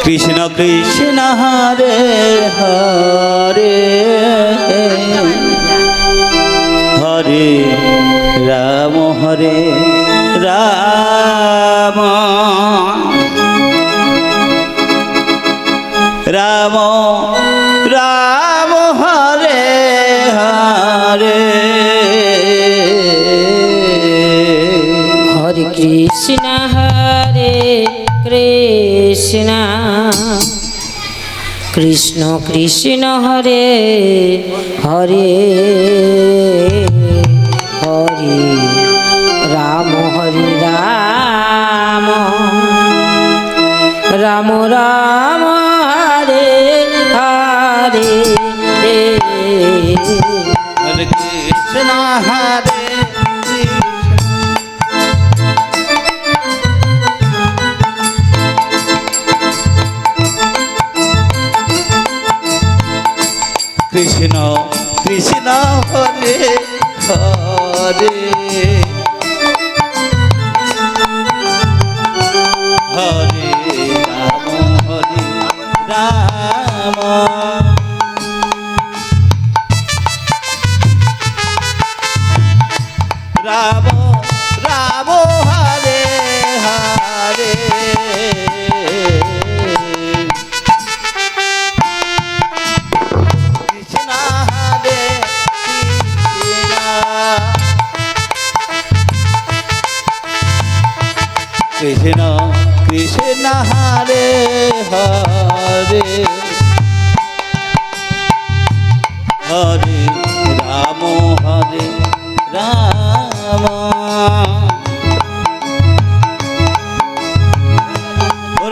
কৃষ্ণ কৃষ্ণ হরে হরে হরে রাম হরে রাম রাম রাম হরে হরে হরে কৃষ্ণ কৃষ্ণ কৃষ্ণ হরে হরে হরে রাম হরে রাম রাম রাম হরে হরে হরে কৃষ্ণ হরে কৃষ্ণ কৃষ্ণ হরে হরে হরে রাম রাম রাম হরে হরে কৃষ্ণ হরে কৃষ্ণ কৃষ্ণ হরে হরে হরে রাম হরে রাম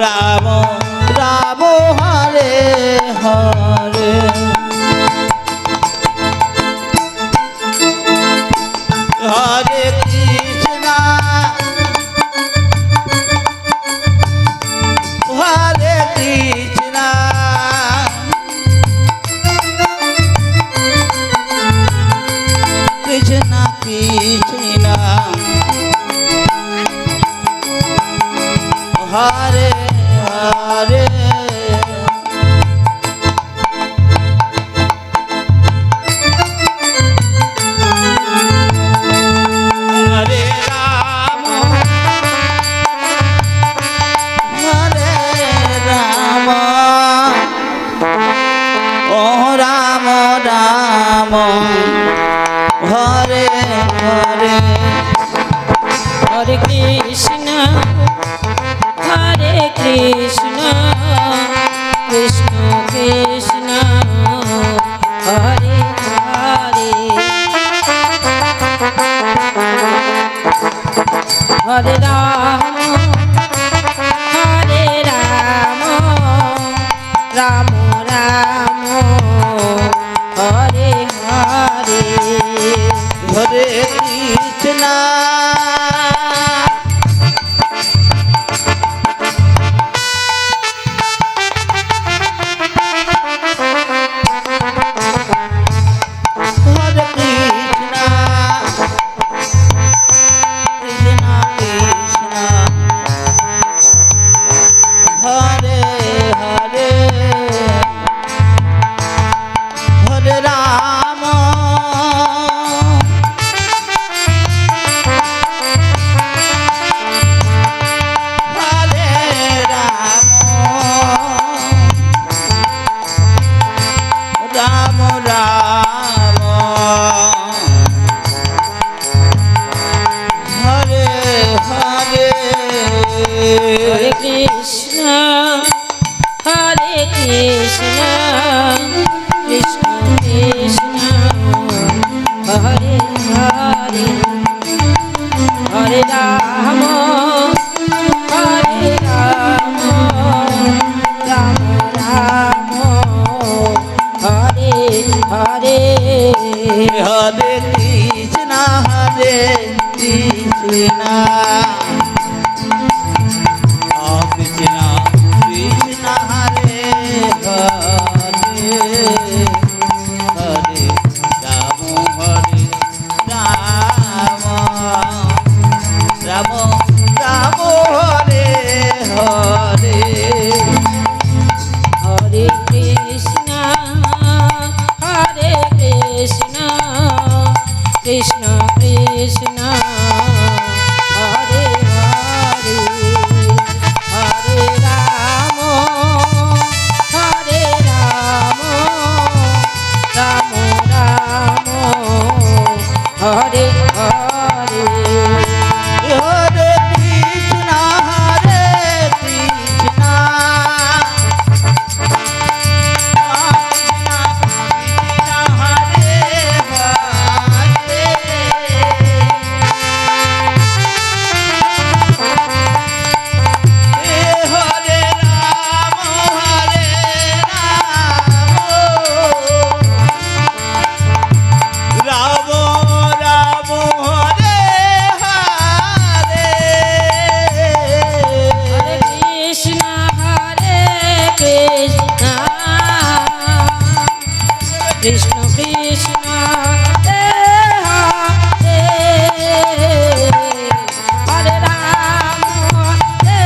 রাম রাম হরে হরে হরে কৃষ্ণ হরে কৃষ্ণ কৃষ্ণ কৃষ্ণ হরে হরে হরে রাম হরে রাম ও রাম রাম হরে হরে হরে কৃষ্ণ কৃষ্ণ কৃষ্ণ হরে হরে হরে রাম রাম রাম হরে হরে হরে কৃষ্ণ হরে কৃষ্ণ কৃষ্ণ কৃষ্ণ হরে হরে হরে রাম হরে রাম রাম রাম হরে হরে হরে কৃষ্ণ কৃষ্ণ কৃষ্ণ হরে হরে হরে রাম রাম রাম হরে হরে হরে কৃষ্ণ হরে কৃষ্ণ কৃষ্ণ কৃষ্ণ হরে হরে হরে রাম হরে রাম রাম রাম হরে হরে কৃষ্ণ কৃষ্ণ হরে হরে হরে রাম হরে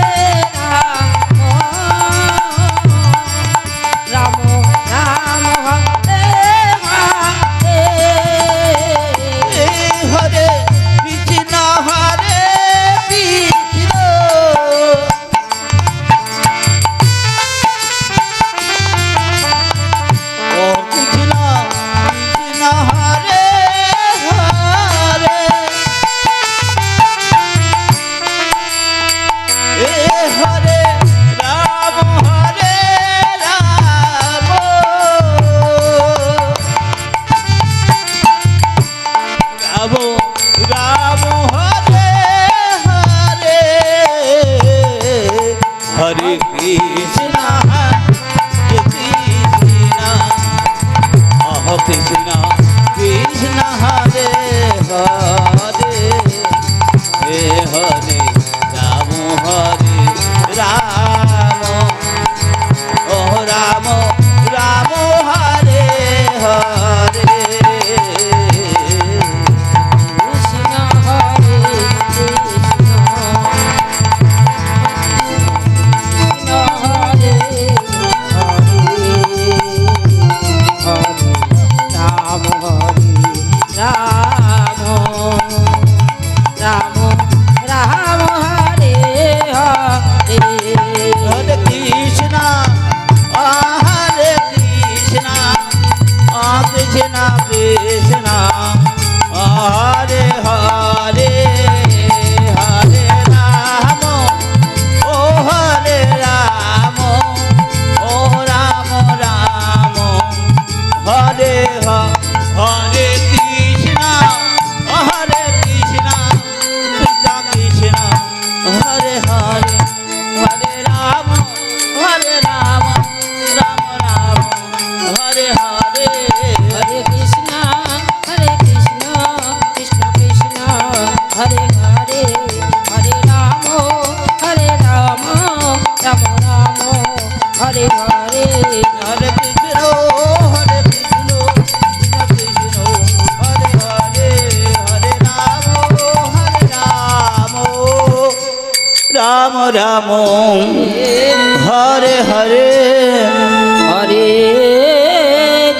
রাম রাম রাম হরে হরে হরে কৃষ্ণ হরে কৃষ্ণ ও কৃষ্ণ কৃষ্ণ হরে হরে হরে রাম হরে রাম রাম রাম হরে হরে হরে কৃষ্ণ হরে কৃষ্ণ কৃষ্ণ কৃষ্ণ হরে হরে হরে রাম রাম ও রাম রাম হরে হরে কৃষ্ণ হরে কৃষ্ণ কৃষ্ণ হরে হরে হরে রাম হরে রাম রাম রাম হরে হরে হরে কৃষ্ণ হরে কৃষ্ণ কৃষ্ণ কৃষ্ণ হরে হরে হরে রাম ও হরে রাম ও রাম রাম হরে হরে কৃষ্ণ হরে কৃষ্ণ কৃষ্ণ কৃষ্ণ হরে হরে হরে রাম রাম রাম হরে হরে হরে কৃষ্ণ কৃষ্ণ কৃষ্ণ হরে হরে হরে রাম রাম রাম হরে হরে হরে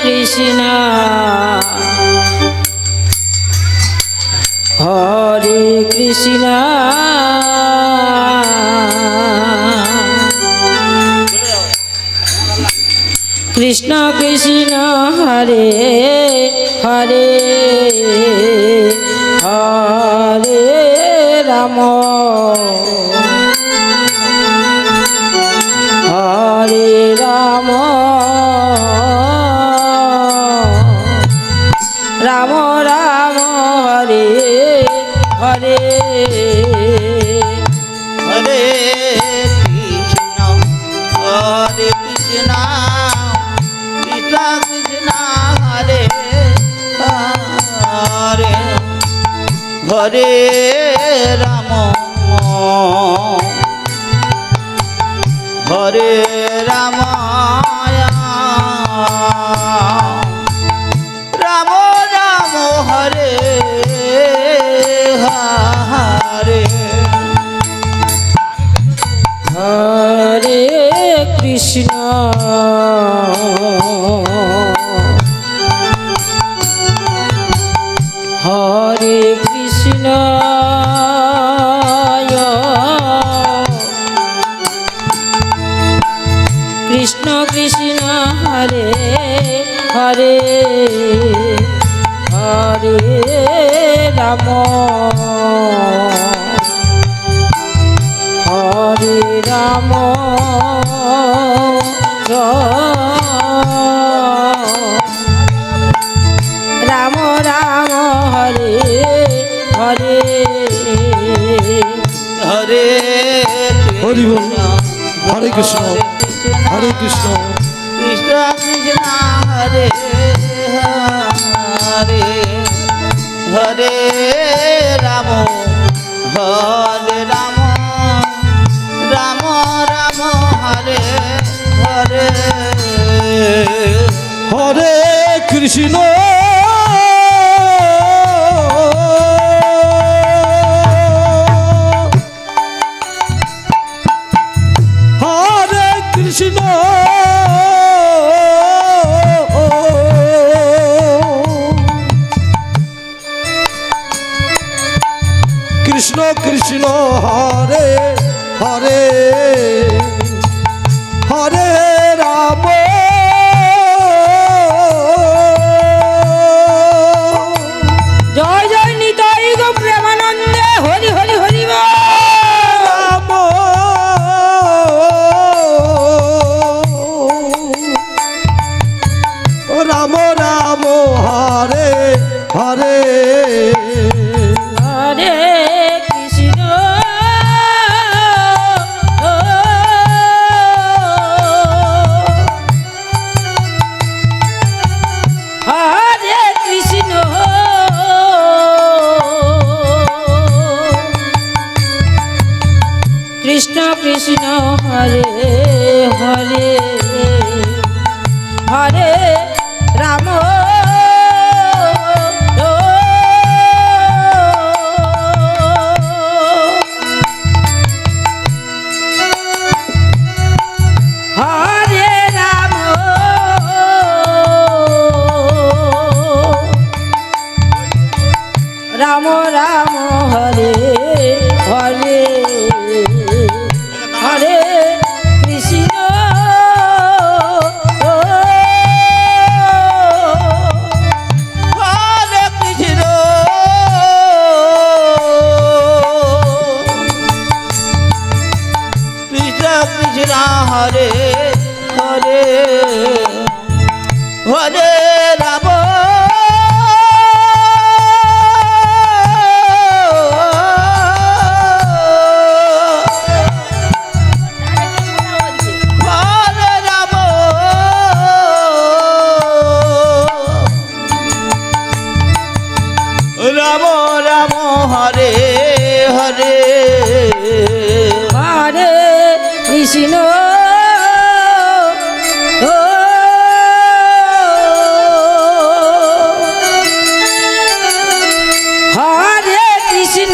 কৃষ্ণ কৃষ্ণ কৃষ্ণ হরে হরে হরে রাম রাম রাম হরে হরে হরে কৃষ্ণ হরে কৃষ্ণ কৃষ্ণ কৃষ্ণ হরে হরে হরে রাম হরে রাম রাম রাম হরে হরে হরে কৃষ্ণ কৃষ্ণ কৃষ্ণ হরে হরে হরে রাম হরে রাম রাম রাম হরে হরে হরে কৃষ্ণ হরে কৃষ্ণ কৃষ্ণ কৃষ্ণ হরে হরে হরে রাম হরে রাম রাম রাম হরে হরে হরে হরি বল। হরে কৃষ্ণ হরে কৃষ্ণ কৃষ্ণ কৃষ্ণ হরে হরে হরে রাম রাম রাম হরে হরে হরে কৃষ্ণ হরে কৃষ্ণ কৃষ্ণ কৃষ্ণ হরে হরে হরে রাম জয় জয় নিতাই গো প্রেমানন্দে হরি হরি হরি বল। রাম রাম হরে হরে হরে কৃষ্ণ হরে কৃষ্ণ কৃষ্ণ কৃষ্ণ হরে হরে হরে রাম হরে রাম রাম রাম হরে হরে হরে কৃষ্ণ হরে কৃষ্ণ কৃষ্ণ কৃষ্ণ হরে হরে হরে রাম হরে রাম রাম রাম হরে হরে হরে কৃষ্ণ হরে কৃষ্ণ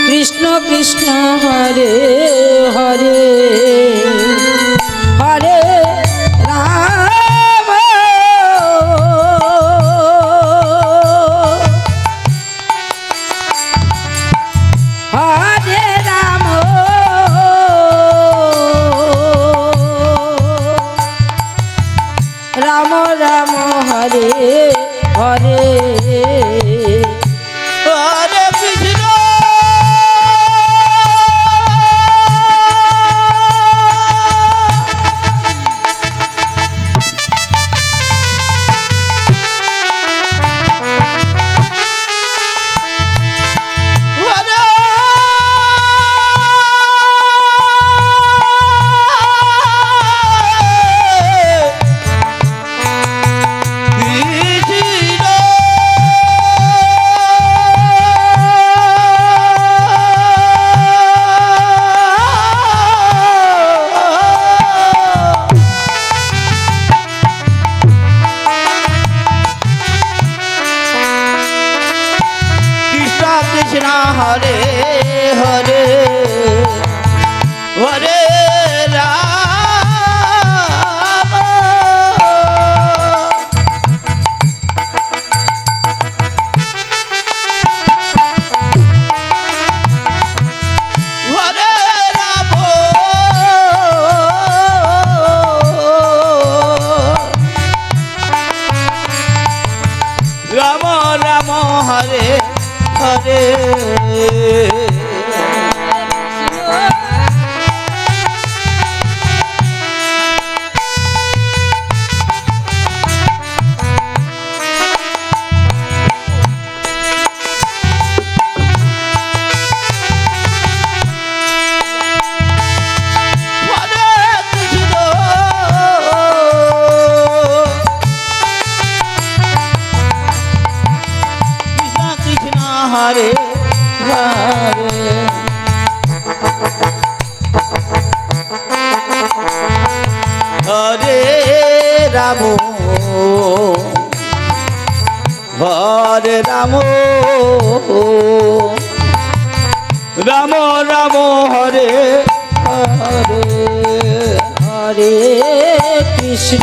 কৃষ্ণ কৃষ্ণ হরে হরে হরে রাম হরে রাম রাম রাম হরে হরে হরে কৃষ্ণ হরে কৃষ্ণ কৃষ্ণ কৃষ্ণ হরে হরে হরে রাম হরে রাম রাম রাম হরে হরে হরে হরে হরে রাম হরে রাম রাম রাম হরে হরে হরে কৃষ্ণ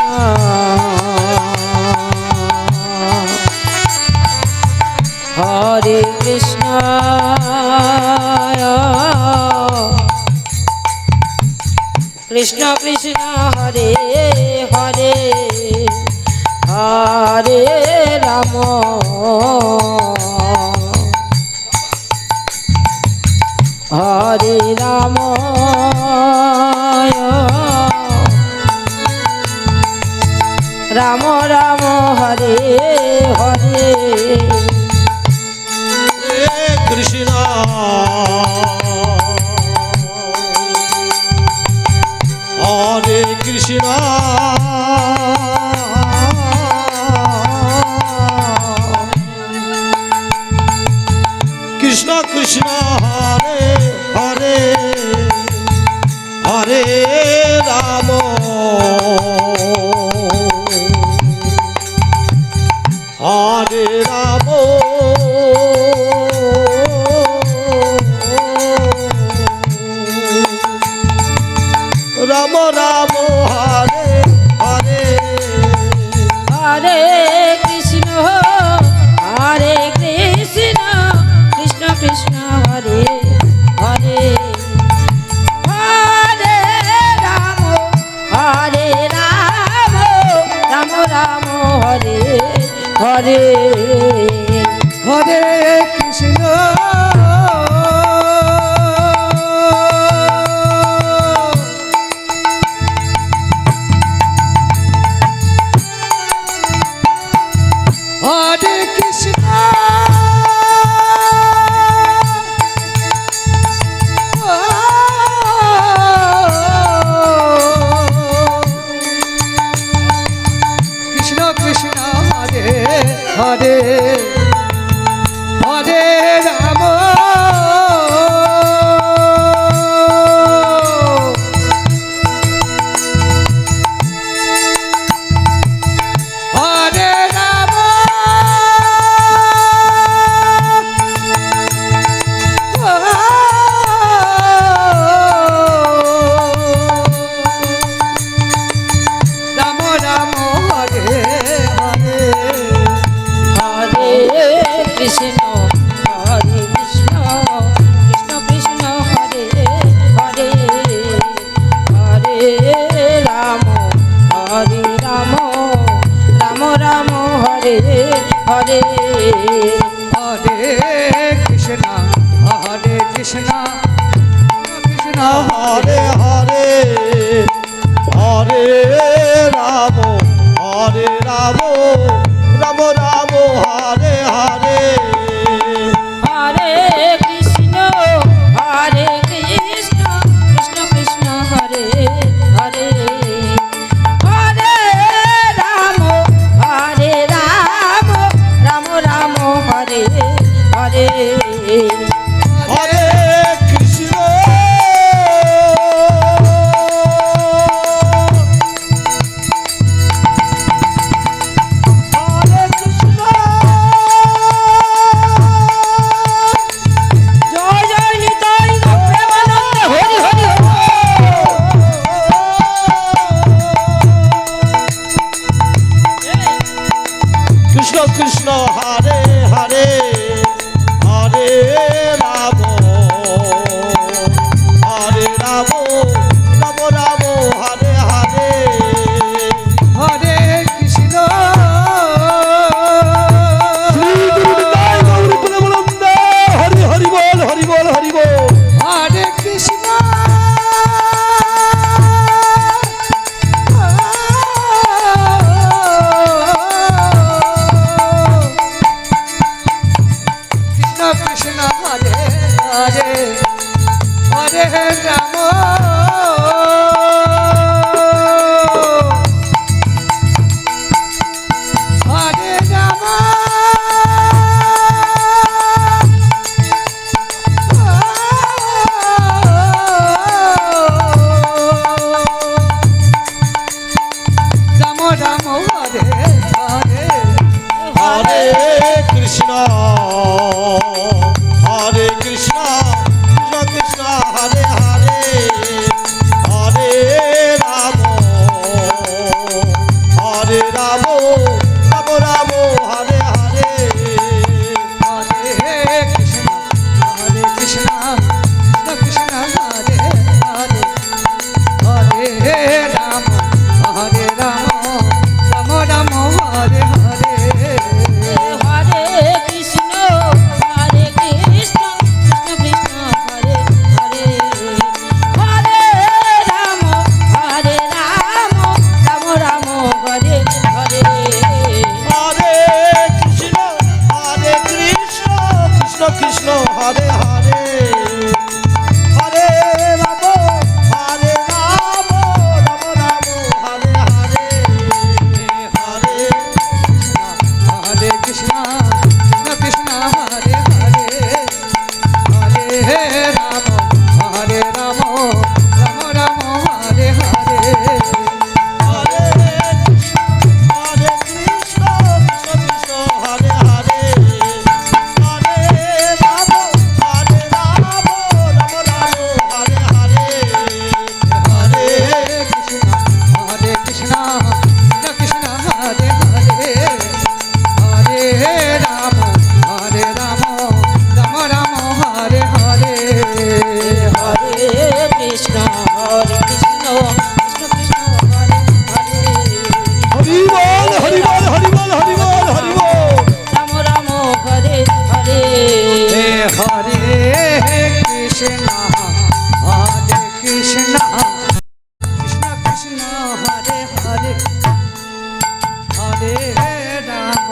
হরে কৃষ্ণ কৃষ্ণ কৃষ্ণ হরে হরে হরে রাম হরে রাম রাম রাম হরে হরে কৃষ্ণ হরে কৃষ্ণ কৃষ্ণ কৃষ্ণ হরে হরে হরে রাম হরে রাম রাম রাম হরে হরে হরে কৃষ্ণ হরে কৃষ্ণ কৃষ্ণ কৃষ্ণ হরে হরে হরে রাম হরে রাম রাম রাম হরে হরে হরে কৃষ্ণ হরে কৃষ্ণ কৃষ্ণ কৃষ্ণ হরে হরে হরে রাম হরে রাম রাম রাম হরে হরে হরে কৃষ্ণ হরে কৃষ্ণ কৃষ্ণ কৃষ্ণ হরে হরে হরে রাম হরে রাম রাম রাম হরে হরে হরে কৃষ্ণ হরে কৃষ্ণ কৃষ্ণ হরে হরে হরে রাম হরে রাম রাম রাম হরে হরে হরে কৃষ্ণ হরে কৃষ্ণ কৃষ্ণ কৃষ্ণ হরে হরে হরে রাম হরে রাম রাম রাম হরে হরে হরে কৃষ্ণ হরে কৃষ্ণ জয় জয় নিতাই গো প্রেমানন্দ হরি হরি কৃষ্ণ কৃষ্ণ হরে হরে হরে রাম হরে রাম রাম রাম হরে হরে হরে কৃষ্ণ হরি হরি বল হরি বল হরি বল হরে কৃষ্ণ কৃষ্ণ কৃষ্ণ হরে হরে হরে রাম হরে রাম কৃষ্ণ কৃষ্ণ হরে হরে হরে রাম হরে রাম রাম রাম হরে হরে হরে হরে কৃষ্ণ কৃষ্ণ কৃষ্ণ হরে হরে হরে রাম হরে রাম রাম রাম হরে হরে হরে কৃষ্ণ কৃষ্ণ কৃষ্ণ হরে হরে হরে রাম রাম রাম রাম হরে হরে হরে হরে কৃষ্ণ কৃষ্ণ কৃষ্ণ হরে হরে হরে রাম রাম রাম হরে হরে হরে কৃষ্ণ কৃষ্ণ কৃষ্ণ হরে হরে হরি বল হরি বল হরি বল হরি বল হরি বল রাম রাম হরে হরে হরে কৃষ্ণ কৃষ্ণ কৃষ্ণ হরে হরে হরে রাম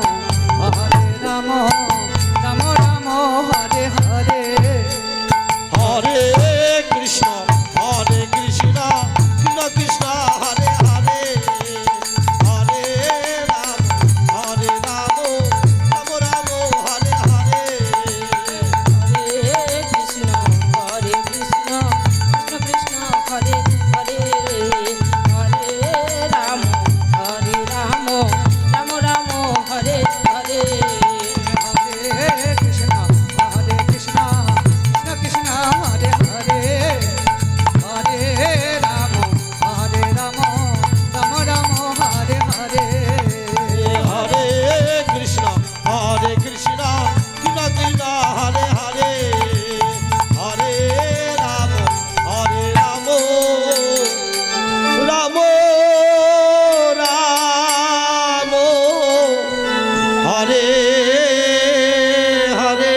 রাম রাম হরে হরে হরে কৃষ্ণ কৃষ্ণ কৃষ্ণ হরে হরে হরে রাম রাম রাম হরে হরে হরে কৃষ্ণ কৃষ্ণ কৃষ্ণ হরে হরে হরে রাম রাম রাম হরে হরে হরে কৃষ্ণ কৃষ্ণ কৃষ্ণ হরে হরে হরে রাম রাম রাম হরে হরে হরে কৃষ্ণ কৃষ্ণ কৃষ্ণ হরে হরে হরে রাম রাম রাম রাম হরে হরে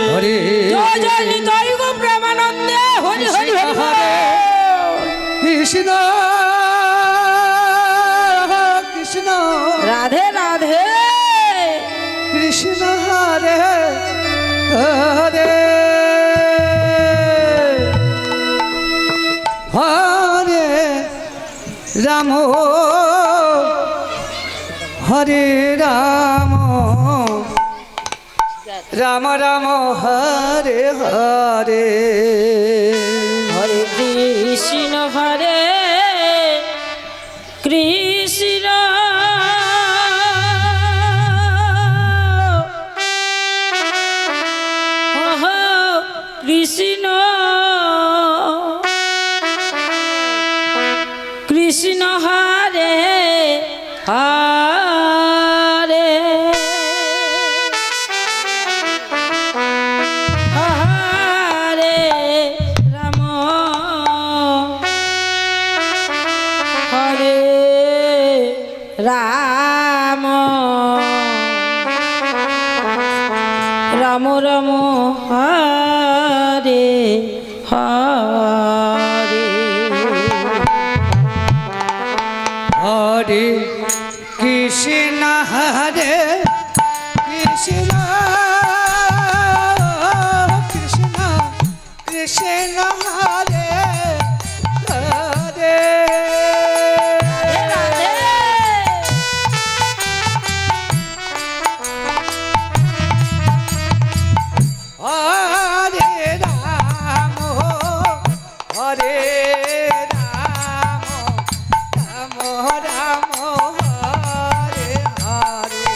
হরে জয় জয় নিতাই গো প্রেমানন্দে হরি হরি হরি হরে কৃষ্ণ কৃষ্ণ রাধে রাধে কৃষ্ণ হরে হরে হরে রাম হরে রাম রাম রাম হরে হরে হরে কৃষ্ণ কৃষ্ণ কৃষ্ণ কৃষ্ণ হরে হরে হরে রাম হরে রাম রাম রাম হরে হরে হরে কৃষ্ণ হরে কৃষ্ণ কৃষ্ণ কৃষ্ণ হরে হরে রাধে হরে রাম হরে রাম রাম রাম হরে হরে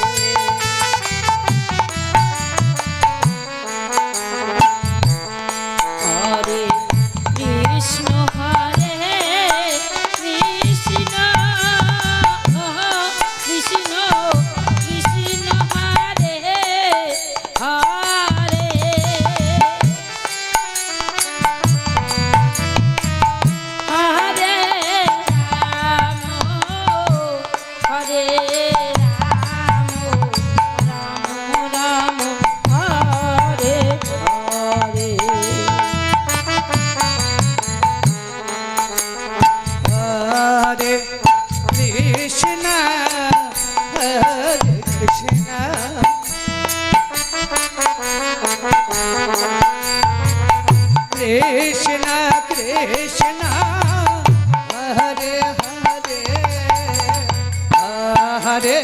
হরে